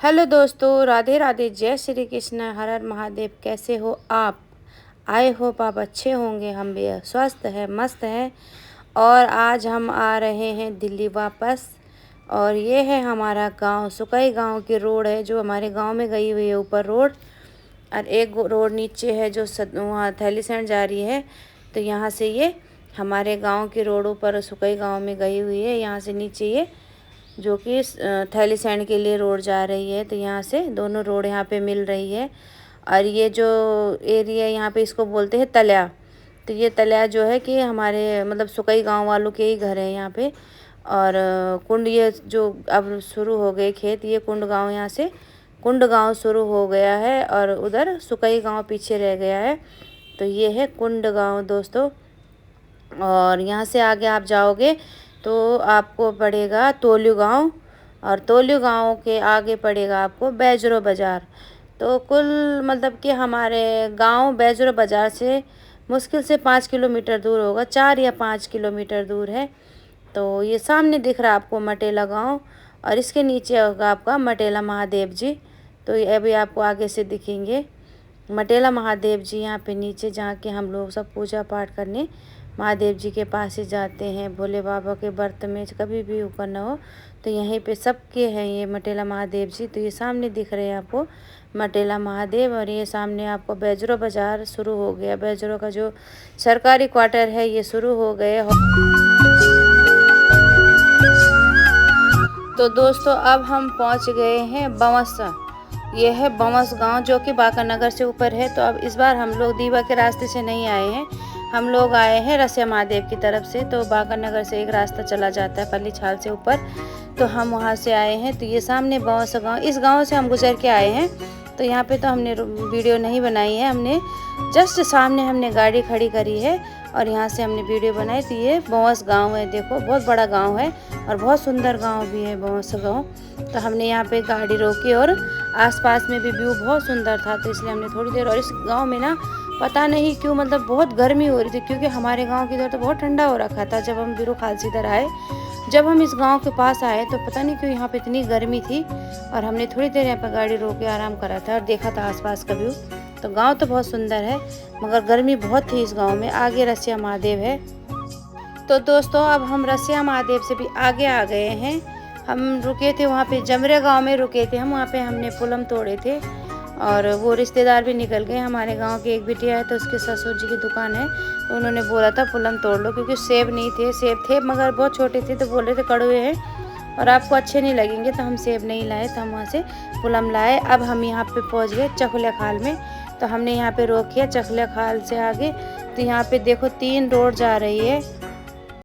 Hello दोस्तों, राधे राधे, जय श्री कृष्ण, हर हर महादेव। कैसे हो आप? आए होप आप अच्छे होंगे। हम भी स्वस्थ हैं, मस्त हैं। और आज हम आ रहे हैं दिल्ली वापस। और ये है हमारा गांव, सुकई गांव की रोड है जो हमारे गांव में गई हुई है, ऊपर रोड। और एक रोड नीचे है जो वहाँ थैलीसैंड जा रही है। तो यहाँ से ये हमारे गांव की रोडों पर सुकई गांव में गई हुई है। यहाँ से नीचे ये जो कि थैलीसैंड के लिए रोड जा रही है। तो यहाँ से दोनों रोड यहाँ पे मिल रही है। और ये जो एरिया यहाँ पे इसको बोलते हैं तल्या। तो ये तल्या जो है कि हमारे मतलब सुकई गांव वालों के ही घर है यहाँ पे। और कुंड ये जो अब शुरू हो गए खेत, ये कुंड गांव, यहाँ से कुंड गांव शुरू हो गया है और उधर सुकई गांव पीछे रह गया है। तो ये है कुंड गांव दोस्तों। और यहाँ से आगे आप जाओगे तो आपको पड़ेगा तोल्यू गांव। और तोल्यू गांव के आगे पड़ेगा आपको बैजरो बाज़ार। तो कुल मतलब कि हमारे गांव बैजरो बाज़ार से मुश्किल से 5 किलोमीटर दूर होगा, 4 या 5 किलोमीटर दूर है। तो ये सामने दिख रहा है आपको मटेला गांव, और इसके नीचे होगा आपका मटेला महादेव जी। तो ये अभी आपको आगे से दिखेंगे मटेला महादेव जी यहाँ पे नीचे, जहाँ के हम लोग सब पूजा पाठ करने महादेव जी के पास ही जाते हैं। भोले बाबा के व्रत में कभी भी ऊपर न हो, तो यहीं पे सबके हैं ये मटेला महादेव जी। तो ये सामने दिख रहे हैं आपको मटेला महादेव। और ये सामने आपको बैजरो बाज़ार शुरू हो गया, बैजरो का जो सरकारी क्वार्टर है ये शुरू हो गए। तो दोस्तों अब हम पहुंच गए हैं बवंस। ये है बवंस गांव जो कि बांका नगर से ऊपर है। तो अब इस बार हम लोग दीवा के रास्ते से नहीं आए हैं, हम लोग आए हैं रसिया महादेव की तरफ से। तो बांका नगर से एक रास्ता चला जाता है पल्ली छाल से ऊपर, तो हम वहाँ से आए हैं। तो ये सामने बवंस गांव, इस गांव से हम गुजर के आए हैं। तो यहाँ पे तो हमने वीडियो नहीं बनाई है, हमने जस्ट सामने हमने गाड़ी खड़ी करी है और यहाँ से हमने वीडियो बनाई। तो ये बवंस गांव है, देखो बहुत बड़ा गांव है और बहुत सुंदर गांव भी है बवंस गांव। तो हमने यहाँ पे गाड़ी रोकी और आसपास में भी व्यू बहुत सुंदर था, तो इसलिए हमने थोड़ी देर। और इस गांव में ना पता नहीं क्यों मतलब बहुत गर्मी हो रही थी, क्योंकि हमारे गांव की इधर तो बहुत ठंडा हो रखा था। जब हम बिरू खालसी इधर आए, जब हम इस गांव के पास आए तो पता नहीं क्यों यहाँ पे इतनी गर्मी थी। और हमने थोड़ी देर यहाँ पर गाड़ी रोक के आराम करा था और देखा था आसपास का व्यू। तो गांव तो बहुत सुंदर है, मगर गर्मी बहुत थी इस गांव में। आगे रसिया महादेव है। तो दोस्तों अब हम रसिया महादेव से भी आगे आ गए हैं। हम रुके थे वहाँ पे जमरे गांव में रुके थे हम, वहाँ पे हमने पुलम तोड़े थे। और वो रिश्तेदार भी निकल गए। हमारे गांव की एक बिटिया है, तो उसके ससुर जी की दुकान है, तो उन्होंने बोला था पुलम तोड़ लो, क्योंकि सेब नहीं थे, सेब थे मगर बहुत छोटे थे। तो बोल रहे थे कड़वे हैं और आपको अच्छे नहीं लगेंगे, तो हम सेब नहीं लाए। तो हम वहाँ से पुलम लाए। अब हम यहाँ पे पहुँच गए चखुलिया खाल में। तो हमने यहाँ पे रोक किया चखुलिया खाल से आगे। तो यहाँ पे देखो 3 रोड जा रही है